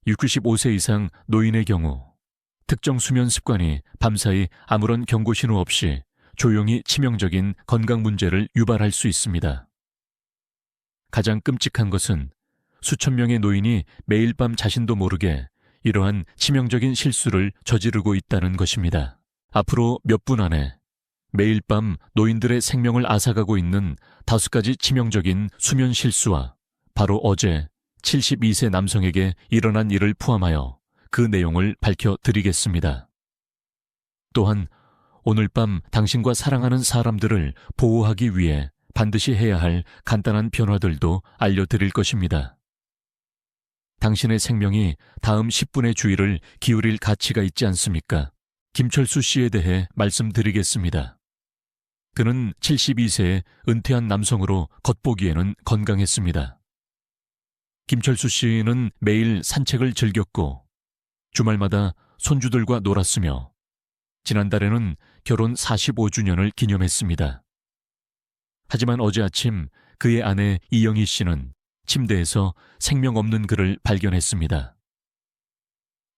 65세 이상 노인의 경우 특정 수면 습관이 밤사이 아무런 경고 신호 없이 조용히 치명적인 건강 문제를 유발할 수 있습니다. 가장 끔찍한 것은 수천 명의 노인이 매일 밤 자신도 모르게 이러한 치명적인 실수를 저지르고 있다는 것입니다. 앞으로 몇 분 안에 매일 밤 노인들의 생명을 앗아가고 있는 5가지 치명적인 수면 실수와 바로 어제 72세 남성에게 일어난 일을 포함하여 그 내용을 밝혀드리겠습니다. 또한 오늘 밤 당신과 사랑하는 사람들을 보호하기 위해 반드시 해야 할 간단한 변화들도 알려드릴 것입니다. 당신의 생명이 다음 10분의 주의를 기울일 가치가 있지 않습니까? 김철수 씨에 대해 말씀드리겠습니다. 그는 72세의 은퇴한 남성으로 겉보기에는 건강했습니다. 김철수 씨는 매일 산책을 즐겼고 주말마다 손주들과 놀았으며 지난달에는 결혼 45주년을 기념했습니다. 하지만 어제 아침 그의 아내 이영희 씨는 침대에서 생명 없는 그를 발견했습니다.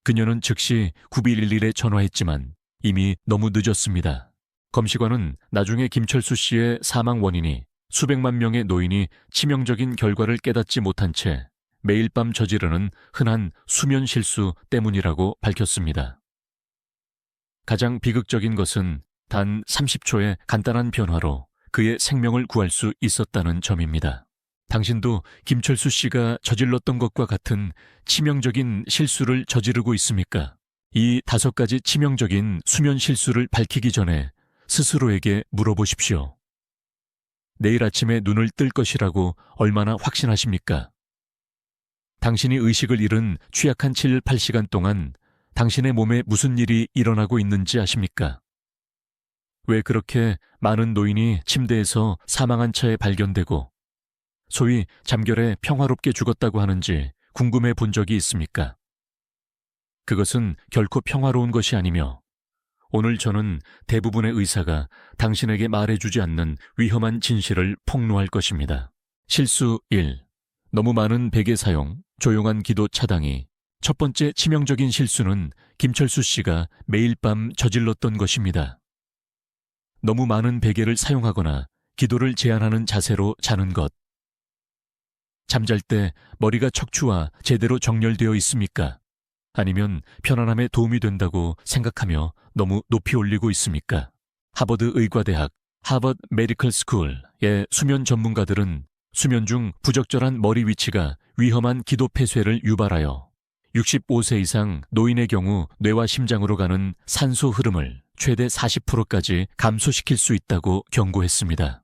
그녀는 즉시 9111에 전화했지만 이미 너무 늦었습니다. 검시관은 나중에 김철수 씨의 사망 원인이 수백만 명의 노인이 치명적인 결과를 깨닫지 못한 채 매일 밤 저지르는 흔한 수면 실수 때문이라고 밝혔습니다. 가장 비극적인 것은 단 30초의 간단한 변화로 그의 생명을 구할 수 있었다는 점입니다. 당신도 김철수 씨가 저질렀던 것과 같은 치명적인 실수를 저지르고 있습니까? 이 5가지 치명적인 수면 실수를 밝히기 전에 스스로에게 물어보십시오. 내일 아침에 눈을 뜰 것이라고 얼마나 확신하십니까? 당신이 의식을 잃은 취약한 7, 8시간 동안 당신의 몸에 무슨 일이 일어나고 있는지 아십니까? 왜 그렇게 많은 노인이 침대에서 사망한 채 발견되고 소위 잠결에 평화롭게 죽었다고 하는지 궁금해 본 적이 있습니까? 그것은 결코 평화로운 것이 아니며 오늘 저는 대부분의 의사가 당신에게 말해주지 않는 위험한 진실을 폭로할 것입니다. 실수 1. 너무 많은 베개 사용, 조용한 기도 차당이 첫 번째 치명적인 실수는 김철수 씨가 매일 밤 저질렀던 것입니다. 너무 많은 베개를 사용하거나 기도를 제한하는 자세로 자는 것. 잠잘 때 머리가 척추와 제대로 정렬되어 있습니까? 아니면 편안함에 도움이 된다고 생각하며 너무 높이 올리고 있습니까? 하버드 의과대학, 하버드 메디컬 스쿨의 수면 전문가들은 수면 중 부적절한 머리 위치가 위험한 기도 폐쇄를 유발하여 65세 이상 노인의 경우 뇌와 심장으로 가는 산소 흐름을 최대 40%까지 감소시킬 수 있다고 경고했습니다.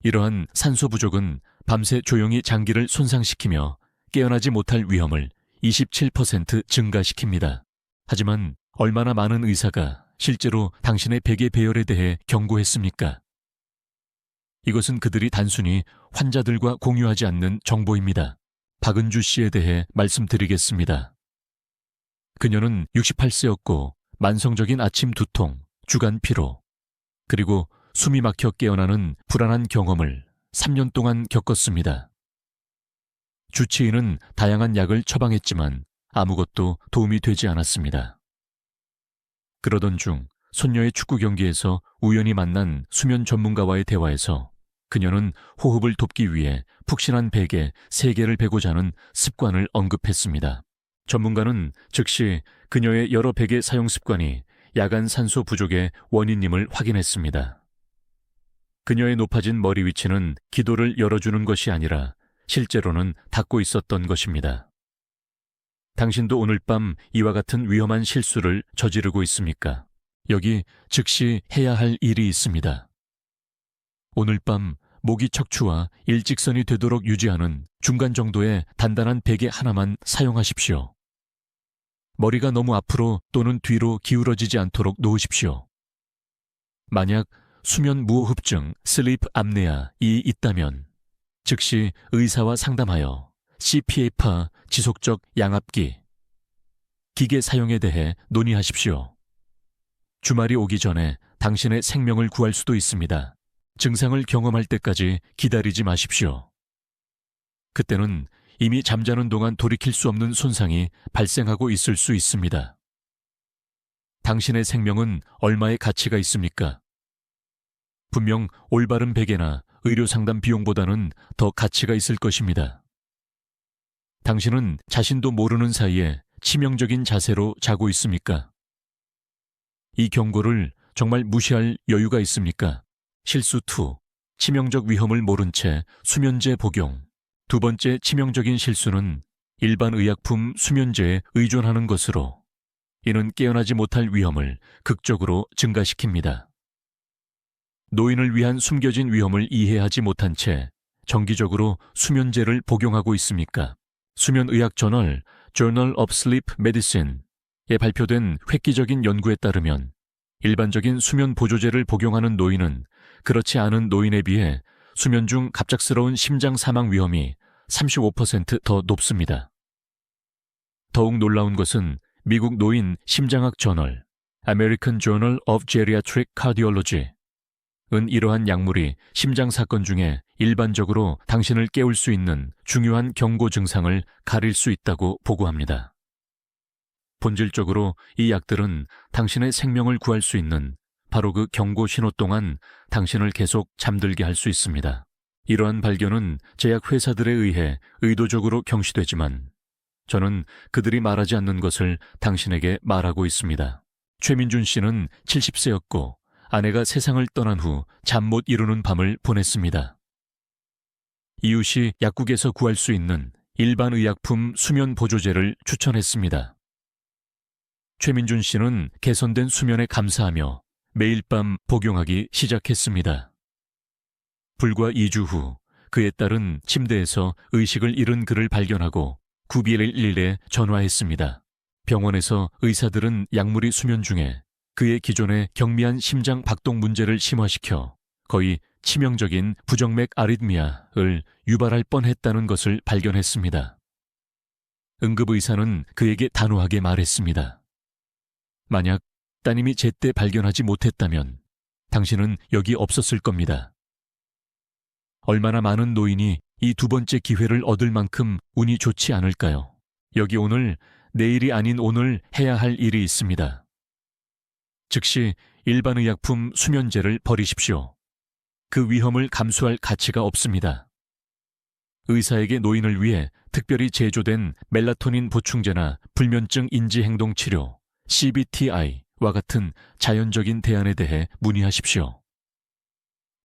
이러한 산소 부족은 밤새 조용히 장기를 손상시키며 깨어나지 못할 위험을 27% 증가시킵니다. 하지만 얼마나 많은 의사가 실제로 당신의 베개 배열에 대해 경고했습니까? 이것은 그들이 단순히 환자들과 공유하지 않는 정보입니다. 박은주 씨에 대해 말씀드리겠습니다. 그녀는 68세였고 만성적인 아침 두통, 주간 피로, 그리고 숨이 막혀 깨어나는 불안한 경험을 3년 동안 겪었습니다. 주치의는 다양한 약을 처방했지만 아무것도 도움이 되지 않았습니다. 그러던 중 손녀의 축구 경기에서 우연히 만난 수면 전문가와의 대화에서 그녀는 호흡을 돕기 위해 푹신한 베개 3개를 베고 자는 습관을 언급했습니다. 전문가는 즉시 그녀의 여러 베개 사용 습관이 야간 산소 부족의 원인임을 확인했습니다. 그녀의 높아진 머리 위치는 기도를 열어주는 것이 아니라 실제로는 닫고 있었던 것입니다. 당신도 오늘 밤 이와 같은 위험한 실수를 저지르고 있습니까? 여기 즉시 해야 할 일이 있습니다. 오늘 밤 목이 척추와 일직선이 되도록 유지하는 중간 정도의 단단한 베개 하나만 사용하십시오. 머리가 너무 앞으로 또는 뒤로 기울어지지 않도록 놓으십시오. 만약 수면 무호흡증, 슬리프 apnea이 있다면 즉시 의사와 상담하여 CPAP와 지속적 양압기, 기계 사용에 대해 논의하십시오. 주말이 오기 전에 당신의 생명을 구할 수도 있습니다. 증상을 경험할 때까지 기다리지 마십시오. 그때는 이미 잠자는 동안 돌이킬 수 없는 손상이 발생하고 있을 수 있습니다. 당신의 생명은 얼마의 가치가 있습니까? 분명 올바른 베개나 의료상담 비용보다는 더 가치가 있을 것입니다. 당신은 자신도 모르는 사이에 치명적인 자세로 자고 있습니까? 이 경고를 정말 무시할 여유가 있습니까? 실수 2. 치명적 위험을 모른 채 수면제 복용. 두 번째 치명적인 실수는 일반 의약품 수면제에 의존하는 것으로, 이는 깨어나지 못할 위험을 극적으로 증가시킵니다. 노인을 위한 숨겨진 위험을 이해하지 못한 채 정기적으로 수면제를 복용하고 있습니까? 수면의학 저널 Journal of Sleep Medicine에 발표된 획기적인 연구에 따르면 일반적인 수면 보조제를 복용하는 노인은 그렇지 않은 노인에 비해 수면 중 갑작스러운 심장 사망 위험이 35% 더 높습니다. 더욱 놀라운 것은 미국 노인 심장학 저널 American Journal of Geriatric Cardiology은 이러한 약물이 심장 사건 중에 일반적으로 당신을 깨울 수 있는 중요한 경고 증상을 가릴 수 있다고 보고합니다. 본질적으로 이 약들은 당신의 생명을 구할 수 있는 바로 그 경고 신호 동안 당신을 계속 잠들게 할 수 있습니다. 이러한 발견은 제약회사들에 의해 의도적으로 경시되지만 저는 그들이 말하지 않는 것을 당신에게 말하고 있습니다. 최민준 씨는 70세였고 아내가 세상을 떠난 후 잠 못 이루는 밤을 보냈습니다. 이웃이 약국에서 구할 수 있는 일반 의약품 수면 보조제를 추천했습니다. 최민준 씨는 개선된 수면에 감사하며 매일 밤 복용하기 시작했습니다. 불과 2주 후 그의 딸은 침대에서 의식을 잃은 그를 발견하고 911에 전화했습니다. 병원에서 의사들은 약물이 수면 중에 그의 기존의 경미한 심장 박동 문제를 심화시켜 거의 치명적인 부정맥 아리트미아를 유발할 뻔했다는 것을 발견했습니다. 응급의사는 그에게 단호하게 말했습니다. 만약 따님이 제때 발견하지 못했다면 당신은 여기 없었을 겁니다. 얼마나 많은 노인이 이 두 번째 기회를 얻을 만큼 운이 좋지 않을까요? 여기 오늘, 내일이 아닌 오늘 해야 할 일이 있습니다. 즉시 일반 의약품 수면제를 버리십시오. 그 위험을 감수할 가치가 없습니다. 의사에게 노인을 위해 특별히 제조된 멜라토닌 보충제나 불면증 인지행동 치료, CBTI와 같은 자연적인 대안에 대해 문의하십시오.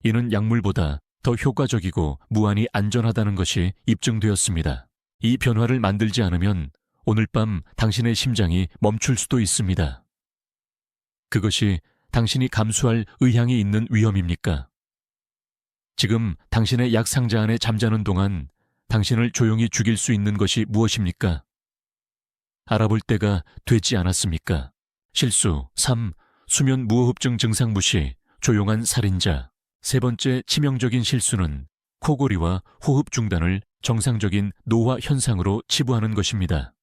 이는 약물보다 더 효과적이고 무한히 안전하다는 것이 입증되었습니다. 이 변화를 만들지 않으면 오늘 밤 당신의 심장이 멈출 수도 있습니다. 그것이 당신이 감수할 의향이 있는 위험입니까? 지금 당신의 약 상자 안에 잠자는 동안 당신을 조용히 죽일 수 있는 것이 무엇입니까? 알아볼 때가 되지 않았습니까? 실수 3. 수면 무호흡증 증상 무시, 조용한 살인자. 세 번째 치명적인 실수는 코골이와 호흡 중단을 정상적인 노화 현상으로 치부하는 것입니다.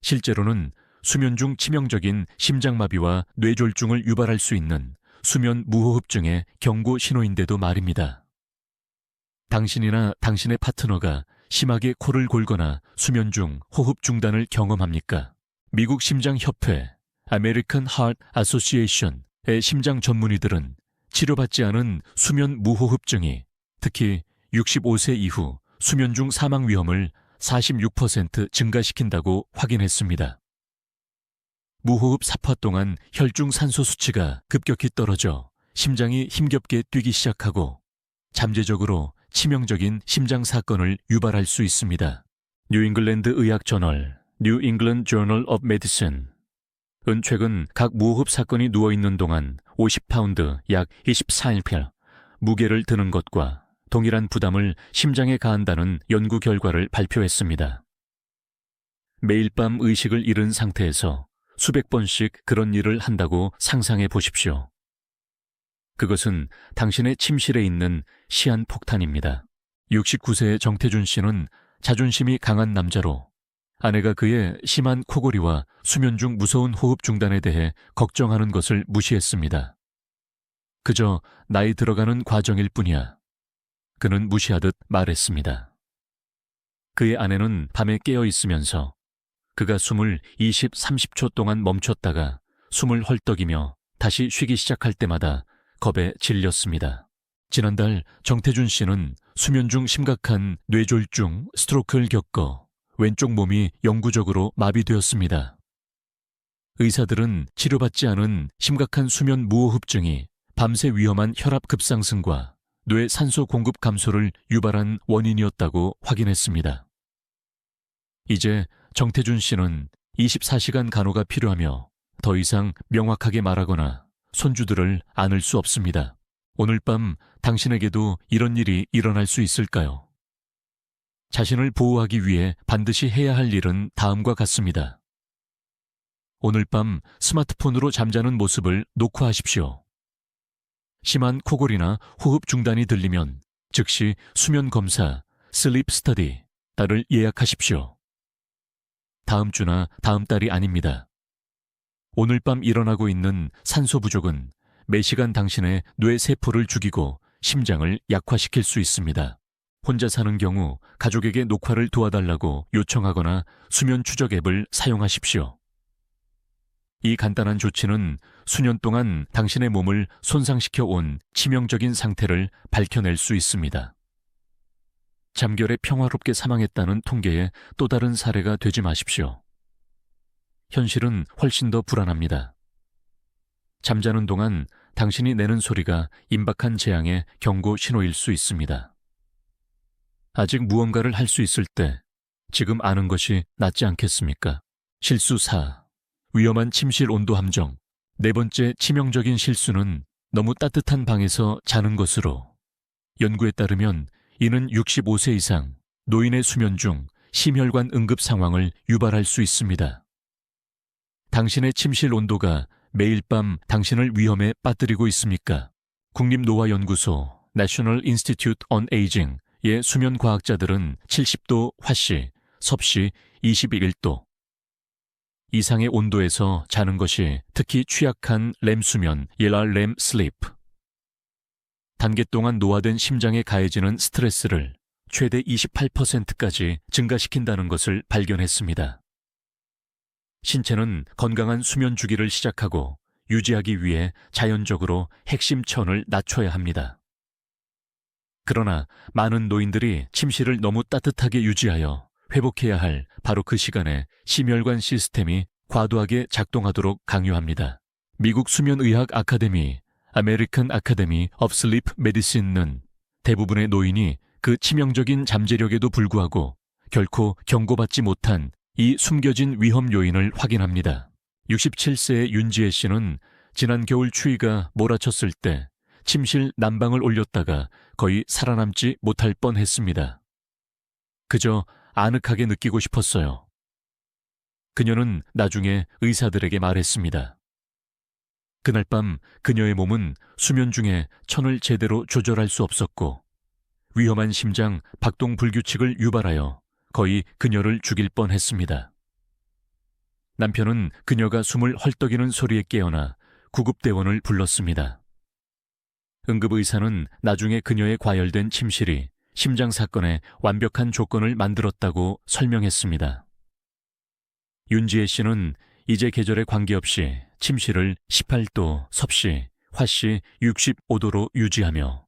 실제로는 수면 중 치명적인 심장마비와 뇌졸중을 유발할 수 있는 수면 무호흡증의 경고 신호인데도 말입니다. 당신이나 당신의 파트너가 심하게 코를 골거나 수면 중 호흡 중단을 경험합니까? 미국 심장협회 American Heart Association의 심장 전문의들은 치료받지 않은 수면 무호흡증이 특히 65세 이후 수면 중 사망 위험을 46% 증가시킨다고 확인했습니다. 무호흡 사파 동안 혈중 산소 수치가 급격히 떨어져 심장이 힘겹게 뛰기 시작하고 잠재적으로 치명적인 심장 사건을 유발할 수 있습니다. 뉴잉글랜드 의학 저널 New England Journal of Medicine은 최근 각 무호흡 사건이 누워있는 동안 50파운드 약 24일별 무게를 드는 것과 동일한 부담을 심장에 가한다는 연구 결과를 발표했습니다. 매일 밤 의식을 잃은 상태에서 수백 번씩 그런 일을 한다고 상상해 보십시오. 그것은 당신의 침실에 있는 시한폭탄입니다. 69세의 정태준 씨는 자존심이 강한 남자로 아내가 그의 심한 코골이와 수면 중 무서운 호흡 중단에 대해 걱정하는 것을 무시했습니다. 그저 나이 들어가는 과정일 뿐이야. 그는 무시하듯 말했습니다. 그의 아내는 밤에 깨어 있으면서 그가 숨을 20, 30초 동안 멈췄다가 숨을 헐떡이며 다시 쉬기 시작할 때마다 겁에 질렸습니다. 지난달 정태준 씨는 수면 중 심각한 뇌졸중, 스트로크를 겪어 왼쪽 몸이 영구적으로 마비되었습니다. 의사들은 치료받지 않은 심각한 수면 무호흡증이 밤새 위험한 혈압 급상승과 뇌 산소 공급 감소를 유발한 원인이었다고 확인했습니다. 이제 정태준 씨는 24시간 간호가 필요하며 더 이상 명확하게 말하거나 손주들을 안을 수 없습니다. 오늘 밤 당신에게도 이런 일이 일어날 수 있을까요? 자신을 보호하기 위해 반드시 해야 할 일은 다음과 같습니다. 오늘 밤 스마트폰으로 잠자는 모습을 녹화하십시오. 심한 코골이나 호흡 중단이 들리면 즉시 수면 검사, 슬립 스터디, 를 예약하십시오. 다음 주나 다음 달이 아닙니다. 오늘 밤 일어나고 있는 산소 부족은 매시간 당신의 뇌 세포를 죽이고 심장을 약화시킬 수 있습니다. 혼자 사는 경우 가족에게 녹화를 도와달라고 요청하거나 수면 추적 앱을 사용하십시오. 이 간단한 조치는 수년 동안 당신의 몸을 손상시켜 온 치명적인 상태를 밝혀낼 수 있습니다. 잠결에 평화롭게 사망했다는 통계의 또 다른 사례가 되지 마십시오. 현실은 훨씬 더 불안합니다. 잠자는 동안 당신이 내는 소리가 임박한 재앙의 경고 신호일 수 있습니다. 아직 무언가를 할 수 있을 때 지금 아는 것이 낫지 않겠습니까? 실수 4. 위험한 침실 온도 함정. 네 번째 치명적인 실수는 너무 따뜻한 방에서 자는 것으로. 연구에 따르면 이는 65세 이상 노인의 수면 중 심혈관 응급 상황을 유발할 수 있습니다. 당신의 침실 온도가 매일 밤 당신을 위험에 빠뜨리고 있습니까? 국립노화연구소 National Institute on Aging의 수면 과학자들은 70도 화씨, 섭씨 21도 이상의 온도에서 자는 것이 특히 취약한 렘 수면, 렘 슬립. 단계 동안 노화된 심장에 가해지는 스트레스를 최대 28%까지 증가시킨다는 것을 발견했습니다. 신체는 건강한 수면 주기를 시작하고 유지하기 위해 자연적으로 핵심 체온을 낮춰야 합니다. 그러나 많은 노인들이 침실을 너무 따뜻하게 유지하여 회복해야 할 바로 그 시간에 심혈관 시스템이 과도하게 작동하도록 강요합니다. 미국 수면의학 아카데미 American Academy of Sleep Medicine는 대부분의 노인이 그 치명적인 잠재력에도 불구하고 결코 경고받지 못한 이 숨겨진 위험 요인을 확인합니다. 67세의 윤지혜 씨는 지난 겨울 추위가 몰아쳤을 때 침실 난방을 올렸다가 거의 살아남지 못할 뻔했습니다. 그저 아늑하게 느끼고 싶었어요. 그녀는 나중에 의사들에게 말했습니다. 그날 밤 그녀의 몸은 수면 중에 천을 제대로 조절할 수 없었고 위험한 심장 박동 불규칙을 유발하여 거의 그녀를 죽일 뻔했습니다. 남편은 그녀가 숨을 헐떡이는 소리에 깨어나 구급대원을 불렀습니다. 응급의사는 나중에 그녀의 과열된 침실이 심장 사건에 완벽한 조건을 만들었다고 설명했습니다. 윤지혜 씨는 이제 계절에 관계없이 침실을 18도, 섭씨, 화씨 65도로 유지하며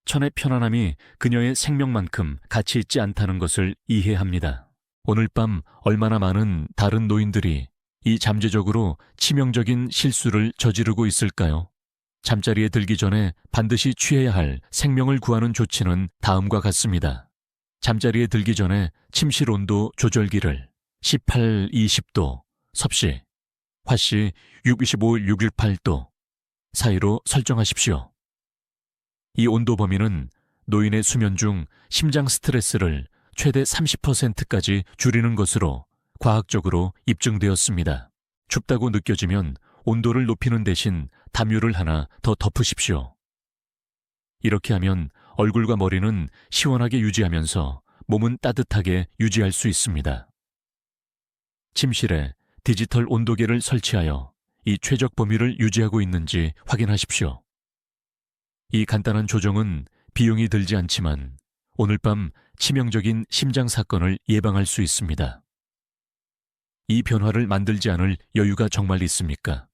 천의 편안함이 그녀의 생명만큼 가치 있지 않다는 것을 이해합니다. 오늘 밤 얼마나 많은 다른 노인들이 이 잠재적으로 치명적인 실수를 저지르고 있을까요? 잠자리에 들기 전에 반드시 취해야 할 생명을 구하는 조치는 다음과 같습니다. 잠자리에 들기 전에 침실 온도 조절기를 18, 20도, 섭씨, 화씨 65, 618도 사이로 설정하십시오. 이 온도 범위는 노인의 수면 중 심장 스트레스를 최대 30%까지 줄이는 것으로 과학적으로 입증되었습니다. 춥다고 느껴지면 온도를 높이는 대신 담요를 하나 더 덮으십시오. 이렇게 하면 얼굴과 머리는 시원하게 유지하면서 몸은 따뜻하게 유지할 수 있습니다. 침실에 디지털 온도계를 설치하여 이 최적 범위를 유지하고 있는지 확인하십시오. 이 간단한 조정은 비용이 들지 않지만 오늘 밤 치명적인 심장 사건을 예방할 수 있습니다. 이 변화를 만들지 않을 여유가 정말 있습니까?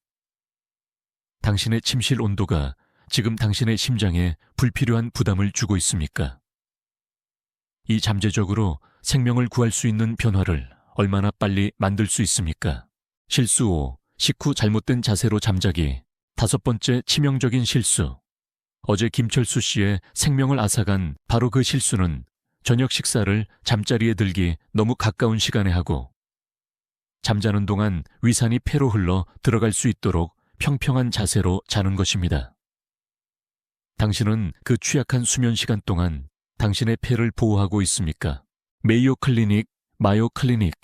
당신의 침실 온도가 지금 당신의 심장에 불필요한 부담을 주고 있습니까? 이 잠재적으로 생명을 구할 수 있는 변화를 얼마나 빨리 만들 수 있습니까? 실수 5. 식후 잘못된 자세로 잠자기. 5번째 치명적인 실수. 어제 김철수 씨의 생명을 앗아간 바로 그 실수는 저녁 식사를 잠자리에 들기 너무 가까운 시간에 하고 잠자는 동안 위산이 폐로 흘러 들어갈 수 있도록 평평한 자세로 자는 것입니다. 당신은 그 취약한 수면 시간 동안 당신의 폐를 보호하고 있습니까? 메이오 클리닉, 마요 클리닉.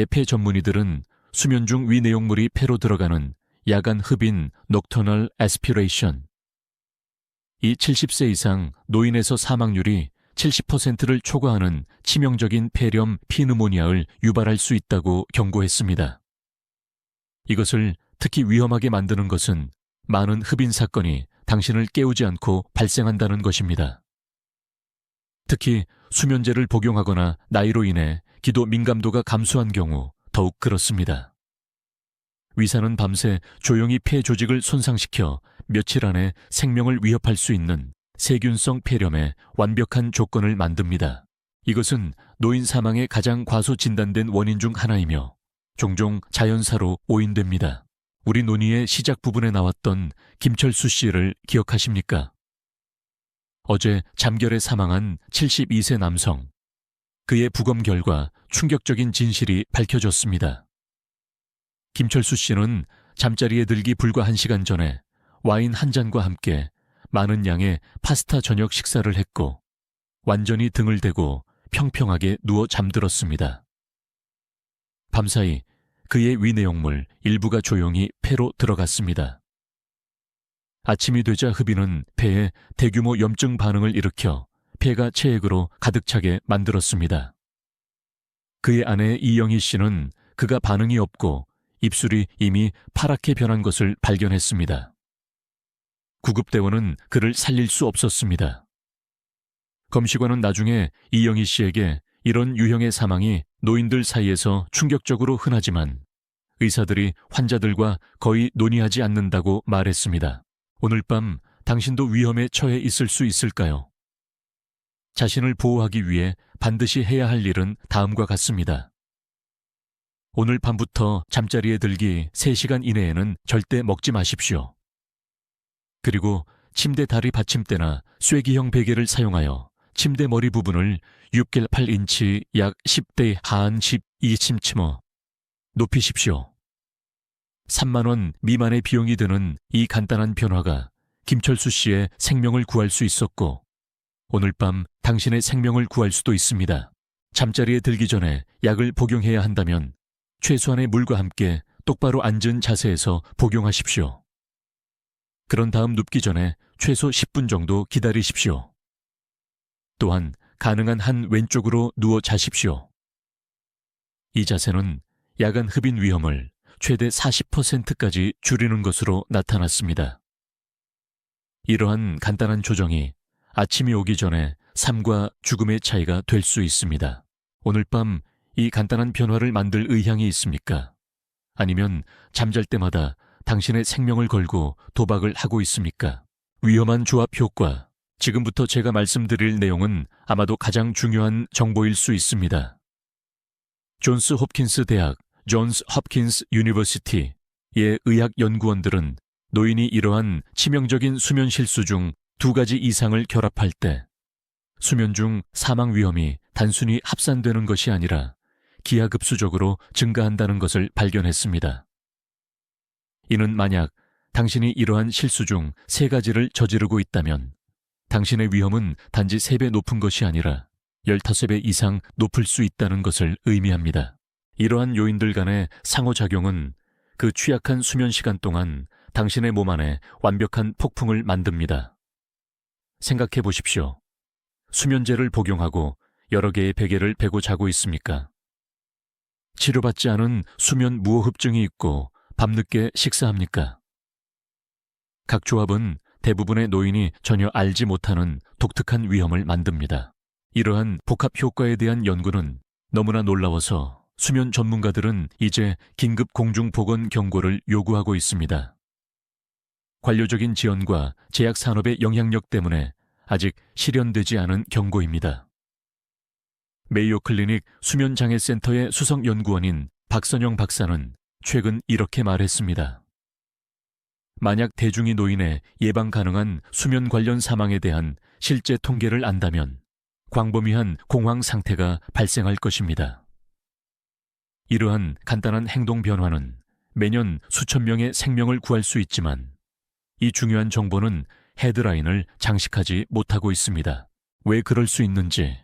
폐 전문의들은 수면 중 위내용물이 폐로 들어가는 야간 흡인 녹터널 애스피레이션. 이 70세 이상 노인에서 사망률이 70%를 초과하는 치명적인 폐렴 피느모니아를 유발할 수 있다고 경고했습니다. 이것을 특히 위험하게 만드는 것은 많은 흡인 사건이 당신을 깨우지 않고 발생한다는 것입니다. 특히 수면제를 복용하거나 나이로 인해 기도 민감도가 감소한 경우 더욱 그렇습니다. 위산은 밤새 조용히 폐 조직을 손상시켜 며칠 안에 생명을 위협할 수 있는 세균성 폐렴의 완벽한 조건을 만듭니다. 이것은 노인 사망의 가장 과소 진단된 원인 중 하나이며 종종 자연사로 오인됩니다. 우리 논의의 시작 부분에 나왔던 김철수 씨를 기억하십니까? 어제 잠결에 사망한 72세 남성. 그의 부검 결과 충격적인 진실이 밝혀졌습니다. 김철수 씨는 잠자리에 들기 불과 1시간 전에 와인 한 잔과 함께 많은 양의 파스타 저녁 식사를 했고 완전히 등을 대고 평평하게 누워 잠들었습니다. 밤사이 그의 위내용물 일부가 조용히 폐로 들어갔습니다. 아침이 되자 흡인은 폐에 대규모 염증 반응을 일으켜 폐가 체액으로 가득 차게 만들었습니다. 그의 아내 이영희 씨는 그가 반응이 없고 입술이 이미 파랗게 변한 것을 발견했습니다. 구급대원은 그를 살릴 수 없었습니다. 검시관은 나중에 이영희 씨에게 이런 유형의 사망이 노인들 사이에서 충격적으로 흔하지만 의사들이 환자들과 거의 논의하지 않는다고 말했습니다. 오늘 밤 당신도 위험에 처해 있을 수 있을까요? 자신을 보호하기 위해 반드시 해야 할 일은 다음과 같습니다. 오늘 밤부터 잠자리에 들기 3시간 이내에는 절대 먹지 마십시오. 그리고 침대 다리 받침대나 쐐기형 베개를 사용하여 침대 머리 부분을 6.8인치 약 10대 하한 12cm 높이십시오. 3만 원 미만의 비용이 드는 이 간단한 변화가 김철수 씨의 생명을 구할 수 있었고 오늘 밤 당신의 생명을 구할 수도 있습니다. 잠자리에 들기 전에 약을 복용해야 한다면 최소한의 물과 함께 똑바로 앉은 자세에서 복용하십시오. 그런 다음 눕기 전에 최소 10분 정도 기다리십시오. 또한 가능한 한 왼쪽으로 누워 자십시오. 이 자세는 야간 흡인 위험을 최대 40%까지 줄이는 것으로 나타났습니다. 이러한 간단한 조정이 아침이 오기 전에 삶과 죽음의 차이가 될 수 있습니다. 오늘 밤 이 간단한 변화를 만들 의향이 있습니까? 아니면 잠잘 때마다 당신의 생명을 걸고 도박을 하고 있습니까? 위험한 조합 효과. 지금부터 제가 말씀드릴 내용은 아마도 가장 중요한 정보일 수 있습니다. 존스 홉킨스 대학, 존스 홉킨스 유니버시티의 의학 연구원들은 노인이 이러한 치명적인 수면 실수 중 2가지 이상을 결합할 때 수면 중 사망 위험이 단순히 합산되는 것이 아니라 기하급수적으로 증가한다는 것을 발견했습니다. 이는 만약 당신이 이러한 실수 중 3가지를 저지르고 있다면 당신의 위험은 단지 3배 높은 것이 아니라 15배 이상 높을 수 있다는 것을 의미합니다. 이러한 요인들 간의 상호작용은 그 취약한 수면 시간 동안 당신의 몸 안에 완벽한 폭풍을 만듭니다. 생각해 보십시오. 수면제를 복용하고 여러 개의 베개를 베고 자고 있습니까? 치료받지 않은 수면 무호흡증이 있고 밤늦게 식사합니까? 각 조합은 대부분의 노인이 전혀 알지 못하는 독특한 위험을 만듭니다. 이러한 복합 효과에 대한 연구는 너무나 놀라워서 수면 전문가들은 이제 긴급 공중보건 경고를 요구하고 있습니다. 관료적인 지원과 제약 산업의 영향력 때문에 아직 실현되지 않은 경고입니다. 메이오 클리닉 수면장애센터의 수석연구원인 박선영 박사는 최근 이렇게 말했습니다. 만약 대중이 노인의 예방 가능한 수면 관련 사망에 대한 실제 통계를 안다면 광범위한 공황 상태가 발생할 것입니다. 이러한 간단한 행동 변화는 매년 수천 명의 생명을 구할 수 있지만 이 중요한 정보는 헤드라인을 장식하지 못하고 있습니다. 왜 그럴 수 있는지,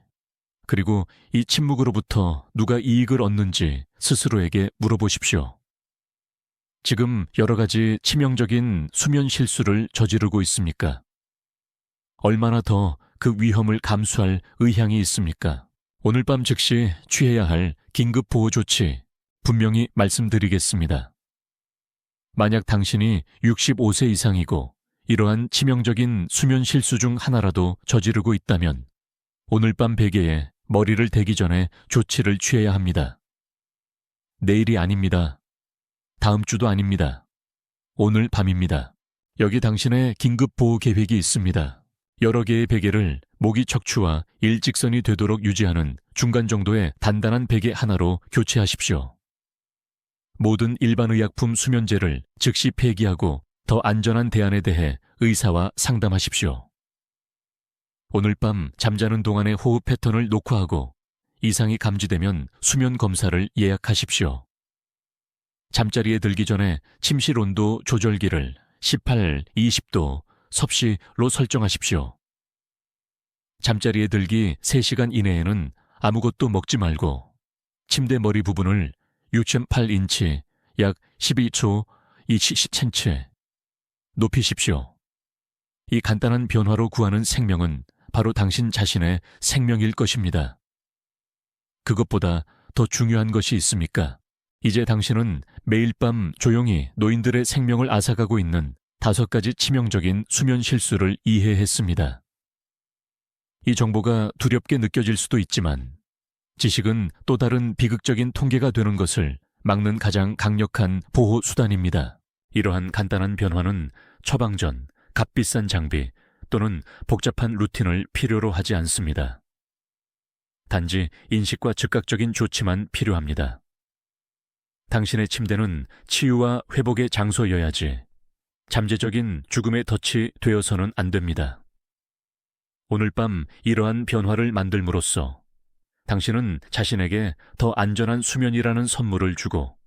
그리고 이 침묵으로부터 누가 이익을 얻는지 스스로에게 물어보십시오. 지금 여러 가지 치명적인 수면 실수를 저지르고 있습니까? 얼마나 더 그 위험을 감수할 의향이 있습니까? 오늘 밤 즉시 취해야 할 긴급 보호 조치 분명히 말씀드리겠습니다. 만약 당신이 65세 이상이고 이러한 치명적인 수면 실수 중 하나라도 저지르고 있다면 오늘 밤 베개에 머리를 대기 전에 조치를 취해야 합니다. 내일이 아닙니다. 다음 주도 아닙니다. 오늘 밤입니다. 여기 당신의 긴급 보호 계획이 있습니다. 여러 개의 베개를 모기 척추와 일직선이 되도록 유지하는 중간 정도의 단단한 베개 하나로 교체하십시오. 모든 일반 의약품 수면제를 즉시 폐기하고 더 안전한 대안에 대해 의사와 상담하십시오. 오늘 밤 잠자는 동안의 호흡 패턴을 녹화하고 이상이 감지되면 수면 검사를 예약하십시오. 잠자리에 들기 전에 침실 온도 조절기를 18, 20도 섭씨로 설정하십시오. 잠자리에 들기 3시간 이내에는 아무것도 먹지 말고 침대 머리 부분을 6.8인치 약 12초 20cm 높이십시오. 이 간단한 변화로 구하는 생명은 바로 당신 자신의 생명일 것입니다. 그것보다 더 중요한 것이 있습니까? 이제 당신은 매일 밤 조용히 노인들의 생명을 앗아가고 있는 5가지 치명적인 수면 실수를 이해했습니다. 이 정보가 두렵게 느껴질 수도 있지만 지식은 또 다른 비극적인 통계가 되는 것을 막는 가장 강력한 보호 수단입니다. 이러한 간단한 변화는 처방전, 값비싼 장비 또는 복잡한 루틴을 필요로 하지 않습니다. 단지 인식과 즉각적인 조치만 필요합니다. 당신의 침대는 치유와 회복의 장소여야지 잠재적인 죽음의 덫이 되어서는 안 됩니다. 오늘 밤 이러한 변화를 만들므로써 당신은 자신에게 더 안전한 수면이라는 선물을 주고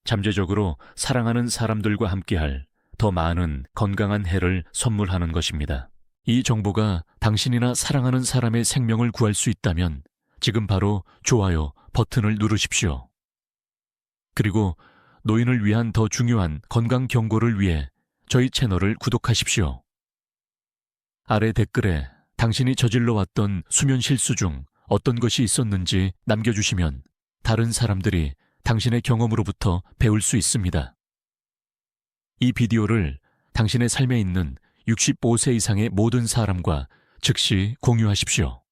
잠재적으로 사랑하는 사람들과 함께할 더 많은 건강한 해를 선물하는 것입니다. 이 정보가 당신이나 사랑하는 사람의 생명을 구할 수 있다면 지금 바로 좋아요 버튼을 누르십시오. 그리고 노인을 위한 더 중요한 건강 경고를 위해 저희 채널을 구독하십시오. 아래 댓글에 당신이 저질러 왔던 수면 실수 중 어떤 것이 있었는지 남겨주시면 다른 사람들이 당신의 경험으로부터 배울 수 있습니다. 이 비디오를 당신의 삶에 있는 65세 이상의 모든 사람과 즉시 공유하십시오.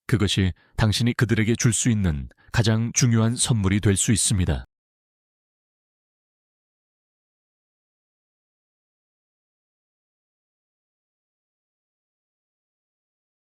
그것이 당신이 그들에게 줄 수 있는 가장 중요한 선물이 될 수 있습니다.